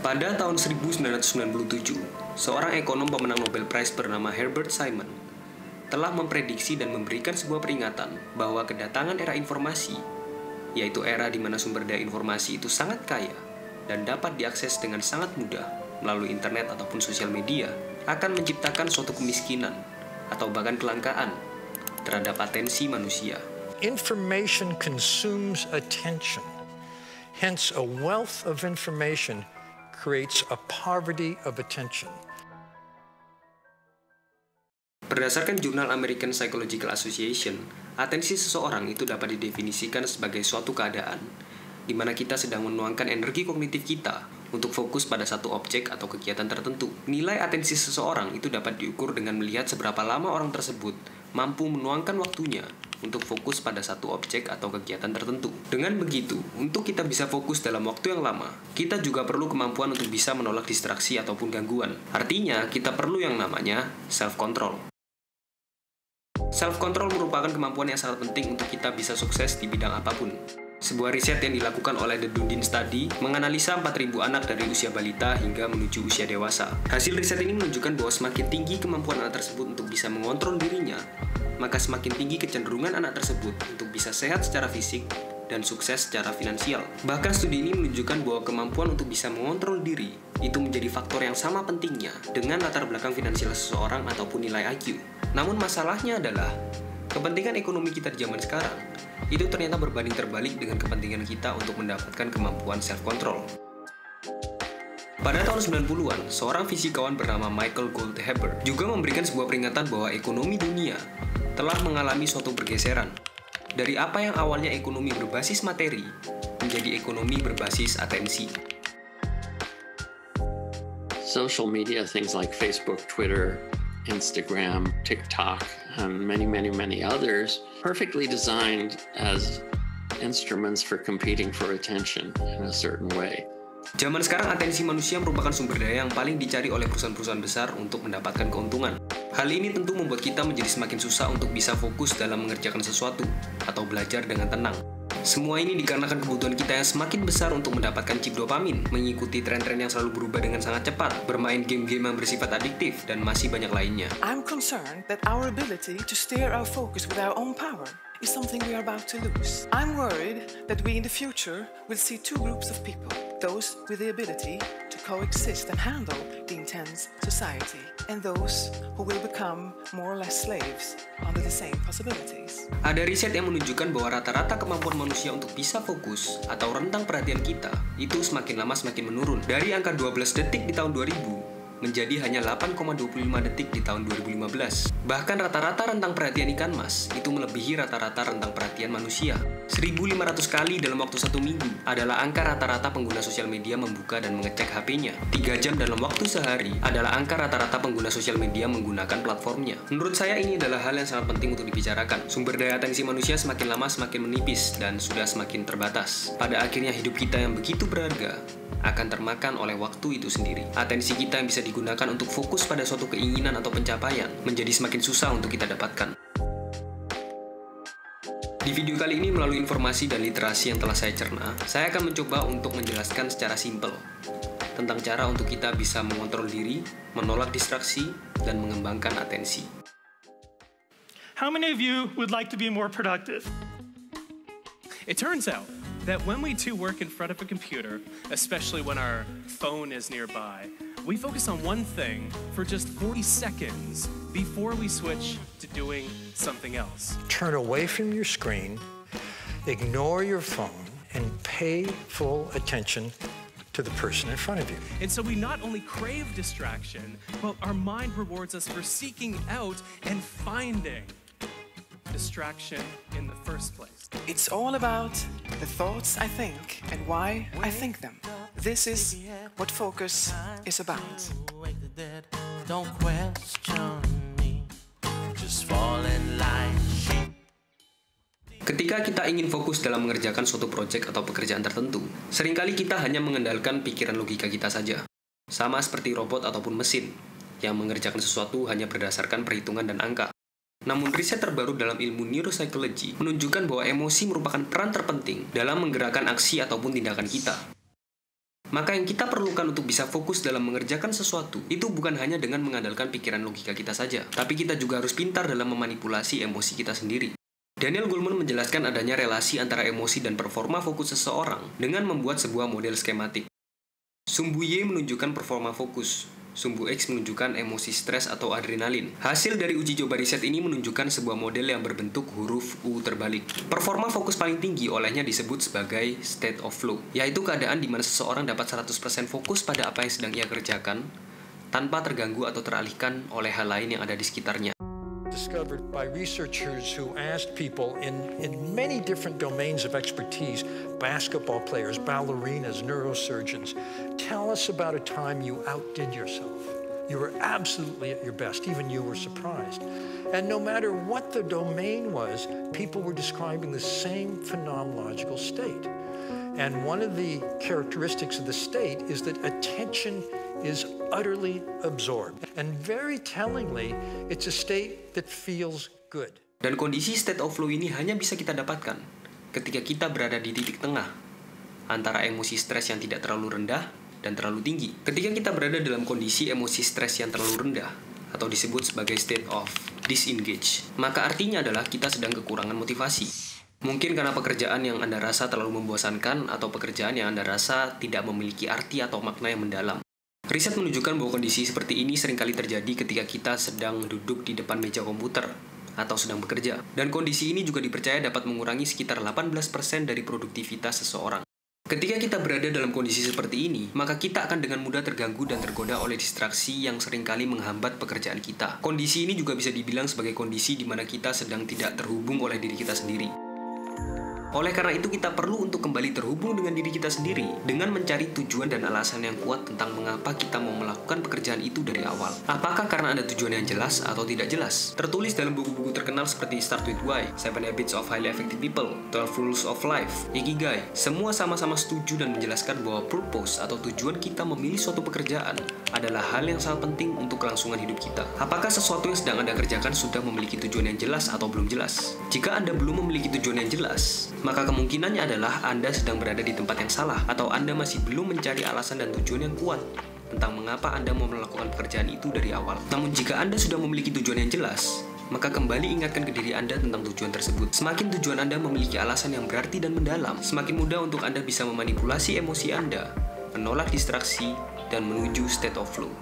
Pada tahun 1997, seorang ekonom pemenang Nobel Prize bernama Herbert Simon telah memprediksi dan memberikan sebuah peringatan bahwa kedatangan era informasi, yaitu era di mana sumber daya informasi itu sangat kaya dan dapat diakses dengan sangat mudah melalui internet ataupun sosial media, akan menciptakan suatu kemiskinan atau bahkan kelangkaan terhadap atensi manusia. Information consumes attention. Hence, a wealth of information creates a poverty of attention. Berdasarkan jurnal American Psychological Association, atensi seseorang itu dapat didefinisikan sebagai suatu keadaan di mana kita sedang menuangkan energi kognitif kita untuk fokus pada satu objek atau kegiatan tertentu. Nilai atensi seseorang itu dapat diukur dengan melihat seberapa lama orang tersebut mampu menuangkan waktunya untuk fokus pada satu objek atau kegiatan tertentu. Dengan begitu, untuk kita bisa fokus dalam waktu yang lama, kita juga perlu kemampuan untuk bisa menolak distraksi ataupun gangguan. Artinya, kita perlu yang namanya self-control. Self-control merupakan kemampuan yang sangat penting untuk kita bisa sukses di bidang apapun. Sebuah riset yang dilakukan oleh The Dundee Study menganalisa 4.000 anak dari usia balita hingga menuju usia dewasa. Hasil riset ini menunjukkan bahwa semakin tinggi kemampuan anak tersebut untuk bisa mengontrol dirinya, maka semakin tinggi kecenderungan anak tersebut untuk bisa sehat secara fisik dan sukses secara finansial. Bahkan studi ini menunjukkan bahwa kemampuan untuk bisa mengontrol diri itu menjadi faktor yang sama pentingnya dengan latar belakang finansial seseorang ataupun nilai IQ. Namun masalahnya adalah kepentingan ekonomi kita di zaman sekarang itu ternyata berbanding terbalik dengan kepentingan kita untuk mendapatkan kemampuan self-control. Pada tahun 90-an, seorang fisikawan bernama Michael Goldhaber juga memberikan sebuah peringatan bahwa ekonomi dunia telah mengalami suatu pergeseran dari apa yang awalnya ekonomi berbasis materi menjadi ekonomi berbasis atensi. Social media, things like Facebook, Twitter, Instagram, TikTok, and many others, perfectly designed as instruments for competing for attention in a certain way. Zaman sekarang atensi manusia merupakan sumber daya yang paling dicari oleh perusahaan-perusahaan besar untuk mendapatkan keuntungan. Hal ini tentu membuat kita menjadi semakin susah untuk bisa fokus dalam mengerjakan sesuatu atau belajar dengan tenang. Semua ini dikarenakan kebutuhan kita yang semakin besar untuk mendapatkan chip dopamin, mengikuti tren-tren yang selalu berubah dengan sangat cepat, bermain game-game yang bersifat adiktif, dan masih banyak lainnya. I'm concerned that our ability to steer our focus with our own power is something we are about to lose. I'm worried that we in the future will see two groups of people, those with the ability to coexist and handle the intense society, and those who will become more or less slaves under the same possibilities. Ada riset yang menunjukkan bahwa rata-rata kemampuan manusia untuk bisa fokus atau rentang perhatian kita itu semakin lama semakin menurun. Dari angka 12 detik di tahun 2000 menjadi hanya 8,25 detik di tahun 2015. Bahkan rata-rata rentang perhatian ikan mas itu melebihi rata-rata rentang perhatian manusia. 1.500 kali dalam waktu 1 minggu adalah angka rata-rata pengguna sosial media membuka dan mengecek HP-nya. 3 jam dalam waktu sehari adalah angka rata-rata pengguna sosial media menggunakan platformnya. Menurut saya ini adalah hal yang sangat penting untuk dibicarakan. Sumber daya atensi manusia semakin lama semakin menipis dan sudah semakin terbatas. Pada akhirnya hidup kita yang begitu berharga akan termakan oleh waktu itu sendiri. Atensi kita yang bisa digunakan untuk fokus pada suatu keinginan atau pencapaian menjadi semakin susah untuk kita dapatkan. Di video kali ini melalui informasi dan literasi yang telah saya cerna, saya akan mencoba untuk menjelaskan secara simpel tentang cara untuk kita bisa mengontrol diri, menolak distraksi, dan mengembangkan atensi. How many of you would like to be more productive? It turns out that when we two work in front of a computer, especially when our phone is nearby, we focus on one thing for just 40 seconds before we switch to doing something else. Turn away from your screen, ignore your phone, and pay full attention to the person in front of you. And so we not only crave distraction, but our mind rewards us for seeking out and finding distraction in the first place. It's all about the thoughts I think and why I think them. This is what focus is about. Don't question me, just fall in line. Ketika kita ingin fokus dalam mengerjakan suatu proyek atau pekerjaan tertentu, seringkali kita hanya mengandalkan pikiran logika kita saja. Sama seperti robot ataupun mesin, yang mengerjakan sesuatu hanya berdasarkan perhitungan dan angka. Namun riset terbaru dalam ilmu neuropsychology menunjukkan bahwa emosi merupakan peran terpenting dalam menggerakkan aksi ataupun tindakan kita. Maka yang kita perlukan untuk bisa fokus dalam mengerjakan sesuatu, itu bukan hanya dengan mengandalkan pikiran logika kita saja, tapi kita juga harus pintar dalam memanipulasi emosi kita sendiri. Daniel Goleman menjelaskan adanya relasi antara emosi dan performa fokus seseorang dengan membuat sebuah model skematik. Sumbu Y menunjukkan performa fokus, sumbu X menunjukkan emosi stres atau adrenalin. Hasil dari uji coba riset ini menunjukkan sebuah model yang berbentuk huruf U terbalik. Performa fokus paling tinggi olehnya disebut sebagai state of flow, yaitu keadaan di mana seseorang dapat 100% fokus pada apa yang sedang ia kerjakan, tanpa terganggu atau teralihkan oleh hal lain yang ada di sekitarnya. Discovered by researchers who asked people in many different domains of expertise, basketball players, ballerinas, neurosurgeons, tell us about a time you outdid yourself. You were absolutely at your best, even you were surprised. And no matter what the domain was, people were describing the same phenomenological state. And one of the characteristics of the state is that attention is utterly absorbed. And very tellingly, it's a state that feels good. Dan kondisi state of flow ini hanya bisa kita dapatkan ketika kita berada di titik tengah antara emosi stres yang tidak terlalu rendah dan terlalu tinggi. Ketika kita berada dalam kondisi emosi stres yang terlalu rendah, atau disebut sebagai state of disengage, maka artinya adalah kita sedang kekurangan motivasi. Mungkin karena pekerjaan yang Anda rasa terlalu membosankan atau pekerjaan yang Anda rasa tidak memiliki arti atau makna yang mendalam. Riset menunjukkan bahwa kondisi seperti ini seringkali terjadi ketika kita sedang duduk di depan meja komputer atau sedang bekerja. Dan kondisi ini juga dipercaya dapat mengurangi sekitar 18% dari produktivitas seseorang. Ketika kita berada dalam kondisi seperti ini, maka kita akan dengan mudah terganggu dan tergoda oleh distraksi yang seringkali menghambat pekerjaan kita. Kondisi ini juga bisa dibilang sebagai kondisi di mana kita sedang tidak terhubung oleh diri kita sendiri. Oleh karena itu kita perlu untuk kembali terhubung dengan diri kita sendiri dengan mencari tujuan dan alasan yang kuat tentang mengapa kita mau melakukan pekerjaan itu dari awal. Apakah karena ada tujuan yang jelas atau tidak jelas? Tertulis dalam buku-buku terkenal seperti Start With Why, 7 Habits of Highly Effective People, 12 Rules of Life, Ikigai, semua sama-sama setuju dan menjelaskan bahwa purpose atau tujuan kita memilih suatu pekerjaan adalah hal yang sangat penting untuk kelangsungan hidup kita. Apakah sesuatu yang sedang Anda kerjakan sudah memiliki tujuan yang jelas atau belum jelas? Jika Anda belum memiliki tujuan yang jelas, maka kemungkinannya adalah Anda sedang berada di tempat yang salah atau Anda masih belum mencari alasan dan tujuan yang kuat tentang mengapa Anda mau melakukan pekerjaan itu dari awal. Namun jika Anda sudah memiliki tujuan yang jelas, maka kembali ingatkan ke diri Anda tentang tujuan tersebut. Semakin tujuan Anda memiliki alasan yang berarti dan mendalam, semakin mudah untuk Anda bisa memanipulasi emosi Anda, menolak distraksi, dan menuju state of flow.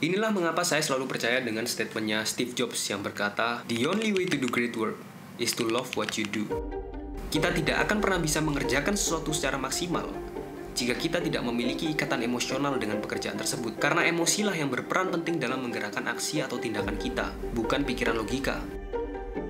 Inilah mengapa saya selalu percaya dengan statementnya Steve Jobs yang berkata, "The only way to do great work is to love what you do." Kita tidak akan pernah bisa mengerjakan sesuatu secara maksimal jika kita tidak memiliki ikatan emosional dengan pekerjaan tersebut. Karena emosilah yang berperan penting dalam menggerakkan aksi atau tindakan kita, bukan pikiran logika.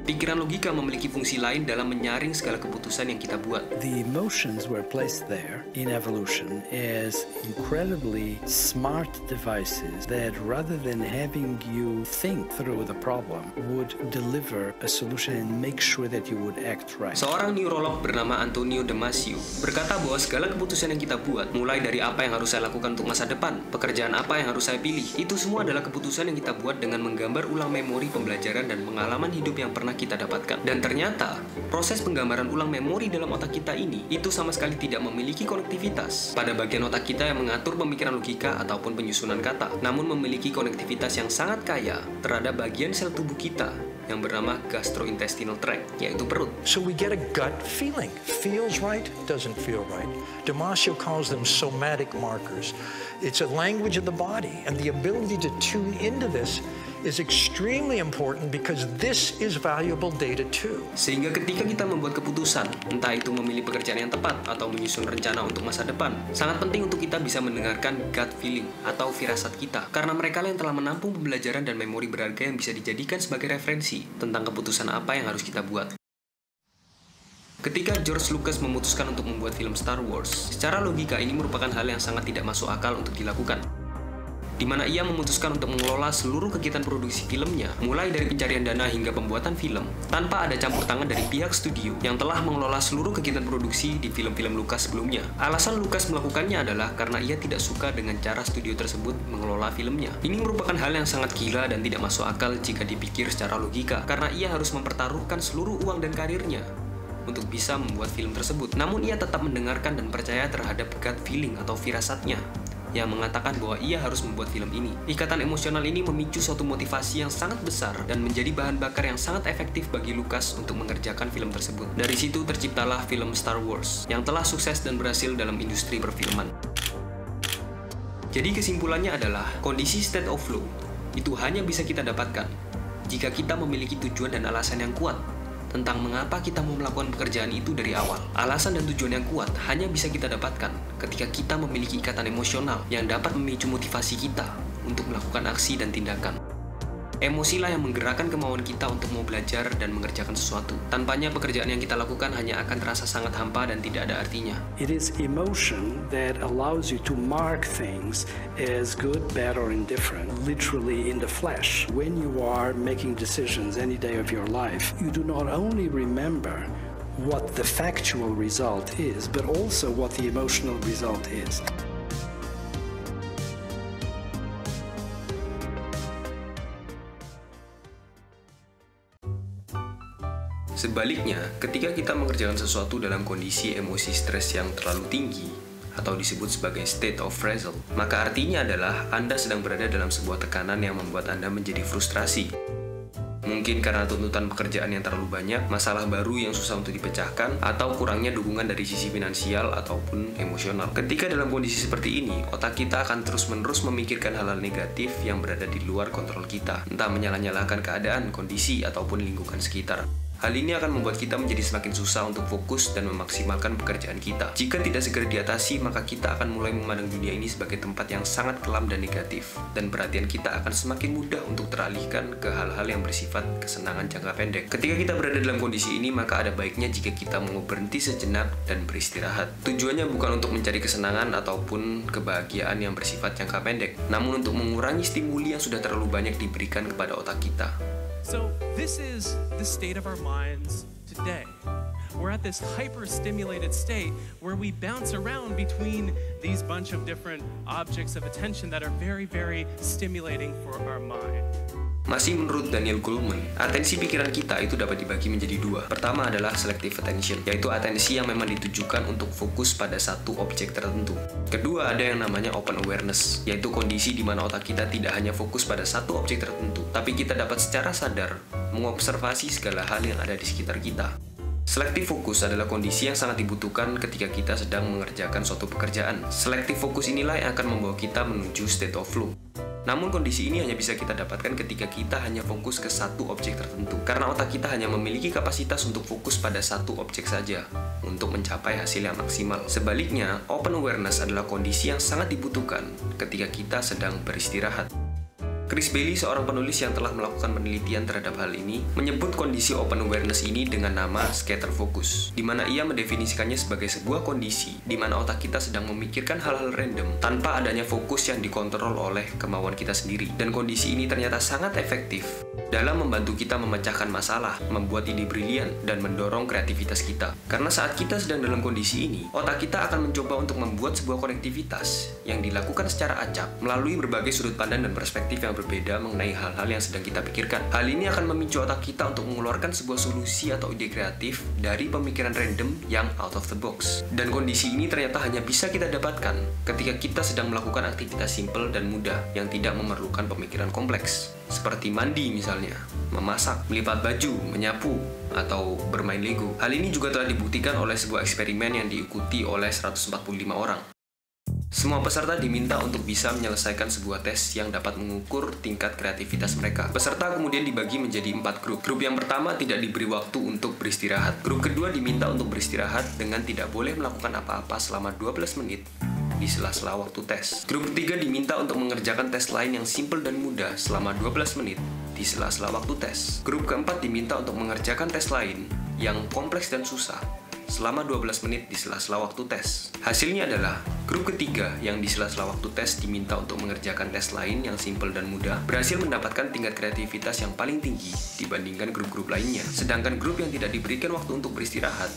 Pikiran logika memiliki fungsi lain dalam menyaring segala keputusan yang kita buat. The emotions were placed there in evolution as incredibly smart devices that rather than having you think through the problem would deliver a solution and make sure that you would act right. Seorang neurolog bernama Antonio Damasio berkata bahwa segala keputusan yang kita buat, mulai dari apa yang harus saya lakukan untuk masa depan, pekerjaan apa yang harus saya pilih, itu semua adalah keputusan yang kita buat dengan menggambar ulang memori pembelajaran dan pengalaman hidup yang pernah kita dapatkan. Dan ternyata, proses penggambaran ulang memori dalam otak kita ini, itu sama sekali tidak memiliki konektivitas pada bagian otak kita yang mengatur pemikiran logika ataupun penyusunan kata, namun memiliki konektivitas yang sangat kaya terhadap bagian sel tubuh kita yang bernama gastrointestinal tract, yaitu perut. So we get a gut feeling. Feels right, doesn't feel right. Damasio calls them somatic markers. It's a language of the body, and the ability to tune into this is extremely important because this is valuable data too. Sehingga ketika kita membuat keputusan, entah itu memilih pekerjaan yang tepat atau menyusun rencana untuk masa depan, sangat penting untuk kita bisa mendengarkan gut feeling atau firasat kita, karena mereka yang telah menampung pembelajaran dan memori berharga yang bisa dijadikan sebagai referensi tentang keputusan apa yang harus kita buat. Ketika George Lucas memutuskan untuk membuat film Star Wars, secara logika ini merupakan hal yang sangat tidak masuk akal untuk dilakukan, di mana ia memutuskan untuk mengelola seluruh kegiatan produksi filmnya, mulai dari pencarian dana hingga pembuatan film, tanpa ada campur tangan dari pihak studio yang telah mengelola seluruh kegiatan produksi di film-film Lucas sebelumnya. Alasan Lucas melakukannya adalah karena ia tidak suka dengan cara studio tersebut mengelola filmnya. Ini merupakan hal yang sangat gila dan tidak masuk akal jika dipikir secara logika, karena ia harus mempertaruhkan seluruh uang dan karirnya untuk bisa membuat film tersebut. Namun ia tetap mendengarkan dan percaya terhadap gut feeling atau firasatnya yang mengatakan bahwa ia harus membuat film ini. Ikatan emosional ini memicu suatu motivasi yang sangat besar dan menjadi bahan bakar yang sangat efektif bagi Lucas untuk mengerjakan film tersebut. Dari situ terciptalah film Star Wars yang telah sukses dan berhasil dalam industri perfilman. Jadi kesimpulannya adalah kondisi state of flow itu hanya bisa kita dapatkan jika kita memiliki tujuan dan alasan yang kuat tentang mengapa kita mau melakukan pekerjaan itu dari awal. Alasan dan tujuan yang kuat hanya bisa kita dapatkan ketika kita memiliki ikatan emosional yang dapat memicu motivasi kita untuk melakukan aksi dan tindakan. Emosilah yang menggerakkan kemauan kita untuk mau belajar dan mengerjakan sesuatu. Tanpanya pekerjaan yang kita lakukan hanya akan terasa sangat hampa dan tidak ada artinya. It is emotion that allows you to mark things as good, bad, or indifferent, literally in the flesh. When you are making decisions any day of your life, you do not only remember what the factual result is, but also what the emotional result is. Sebaliknya, ketika kita mengerjakan sesuatu dalam kondisi emosi stres yang terlalu tinggi, atau disebut sebagai state of arousal, maka artinya adalah Anda sedang berada dalam sebuah tekanan yang membuat Anda menjadi frustrasi. Mungkin karena tuntutan pekerjaan yang terlalu banyak, masalah baru yang susah untuk dipecahkan, atau kurangnya dukungan dari sisi finansial ataupun emosional. Ketika dalam kondisi seperti ini, otak kita akan terus-menerus memikirkan hal-hal negatif yang berada di luar kontrol kita, entah menyalah-nyalahkan keadaan, kondisi, ataupun lingkungan sekitar. Hal ini akan membuat kita menjadi semakin susah untuk fokus dan memaksimalkan pekerjaan kita. Jika tidak segera diatasi, maka kita akan mulai memandang dunia ini sebagai tempat yang sangat kelam dan negatif, dan perhatian kita akan semakin mudah untuk teralihkan ke hal-hal yang bersifat kesenangan jangka pendek. Ketika kita berada dalam kondisi ini, maka ada baiknya jika kita mau berhenti sejenak dan beristirahat. Tujuannya bukan untuk mencari kesenangan ataupun kebahagiaan yang bersifat jangka pendek, namun untuk mengurangi stimuli yang sudah terlalu banyak diberikan kepada otak kita. So this is the state of our minds today. We're at this hyper-stimulated state where we bounce around between these bunch of different objects of attention that are very, very stimulating for our mind. Masih menurut Daniel Goleman, atensi pikiran kita itu dapat dibagi menjadi dua. Pertama adalah selective attention, yaitu atensi yang memang ditujukan untuk fokus pada satu objek tertentu. Kedua ada yang namanya open awareness, yaitu kondisi di mana otak kita tidak hanya fokus pada satu objek tertentu, tapi kita dapat secara sadar mengobservasi segala hal yang ada di sekitar kita. Selective focus adalah kondisi yang sangat dibutuhkan ketika kita sedang mengerjakan suatu pekerjaan. Selective focus inilah yang akan membawa kita menuju state of flow. Namun kondisi ini hanya bisa kita dapatkan ketika kita hanya fokus ke satu objek tertentu, karena otak kita hanya memiliki kapasitas untuk fokus pada satu objek saja untuk mencapai hasil yang maksimal. Sebaliknya, open awareness adalah kondisi yang sangat dibutuhkan ketika kita sedang beristirahat. Chris Bailey, seorang penulis yang telah melakukan penelitian terhadap hal ini, menyebut kondisi open awareness ini dengan nama scatter focus, di mana ia mendefinisikannya sebagai sebuah kondisi di mana otak kita sedang memikirkan hal-hal random tanpa adanya fokus yang dikontrol oleh kemauan kita sendiri. Dan kondisi ini ternyata sangat efektif dalam membantu kita memecahkan masalah, membuat ide brilian, dan mendorong kreativitas kita. Karena saat kita sedang dalam kondisi ini, otak kita akan mencoba untuk membuat sebuah konektivitas yang dilakukan secara acak melalui berbagai sudut pandang dan perspektif yang berbeda mengenai hal-hal yang sedang kita pikirkan. Hal ini akan memicu otak kita untuk mengeluarkan sebuah solusi atau ide kreatif dari pemikiran random yang out of the box. Dan kondisi ini ternyata hanya bisa kita dapatkan ketika kita sedang melakukan aktivitas simpel dan mudah yang tidak memerlukan pemikiran kompleks, seperti mandi misalnya, memasak, melipat baju, menyapu, atau bermain Lego. Hal ini juga telah dibuktikan oleh sebuah eksperimen yang diikuti oleh 145 orang. Semua peserta diminta untuk bisa menyelesaikan sebuah tes yang dapat mengukur tingkat kreativitas mereka. Peserta kemudian dibagi menjadi 4 grup. Grup yang pertama tidak diberi waktu untuk beristirahat. Grup kedua diminta untuk beristirahat dengan tidak boleh melakukan apa-apa selama 12 menit di sela-sela waktu tes. Grup ketiga diminta untuk mengerjakan tes lain yang simpel dan mudah selama 12 menit di sela-sela waktu tes. Grup keempat diminta untuk mengerjakan tes lain yang kompleks dan susah selama 12 menit di sela-sela waktu tes. Hasilnya adalah grup ketiga yang di sela-sela waktu tes diminta untuk mengerjakan tes lain yang simpel dan mudah berhasil mendapatkan tingkat kreativitas yang paling tinggi dibandingkan grup-grup lainnya. Sedangkan grup yang tidak diberikan waktu untuk beristirahat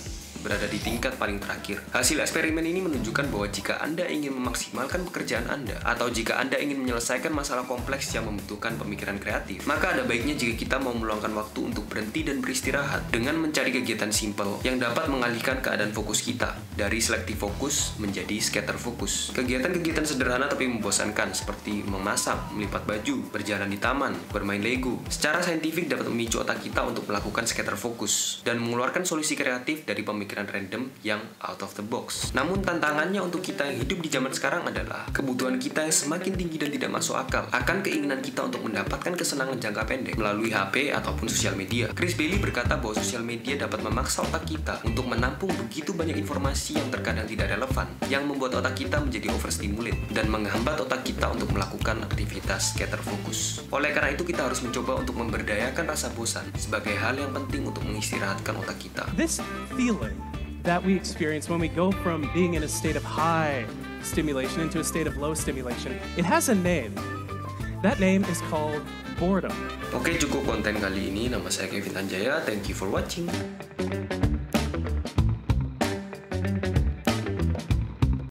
berada di tingkat paling terakhir. Hasil eksperimen ini menunjukkan bahwa jika Anda ingin memaksimalkan pekerjaan Anda, atau jika Anda ingin menyelesaikan masalah kompleks yang membutuhkan pemikiran kreatif, maka ada baiknya jika kita mau meluangkan waktu untuk berhenti dan beristirahat dengan mencari kegiatan simpel yang dapat mengalihkan keadaan fokus kita dari selektif fokus menjadi scatter fokus. Kegiatan-kegiatan sederhana tapi membosankan seperti memasak, melipat baju, berjalan di taman, bermain Lego, secara saintifik dapat memicu otak kita untuk melakukan scatter fokus dan mengeluarkan solusi kreatif dari pemikiran random yang out of the box. Namun tantangannya untuk kita yang hidup di zaman sekarang adalah kebutuhan kita yang semakin tinggi dan tidak masuk akal akan keinginan kita untuk mendapatkan kesenangan jangka pendek melalui HP ataupun sosial media. Chris Bailey berkata bahwa sosial media dapat memaksa otak kita untuk menampung begitu banyak informasi yang terkadang tidak relevan, yang membuat otak kita menjadi overstimulate dan menghambat otak kita untuk melakukan aktivitas scatter fokus. Oleh karena itu kita harus mencoba untuk memberdayakan rasa bosan sebagai hal yang penting untuk mengistirahatkan otak kita. This feeling that we experience when we go from being in a state of high stimulation into a state of low stimulation, it has a name. That name is called boredom. Oke, cukup konten kali ini. Nama saya Kevin Tanjaya. Thank you for watching.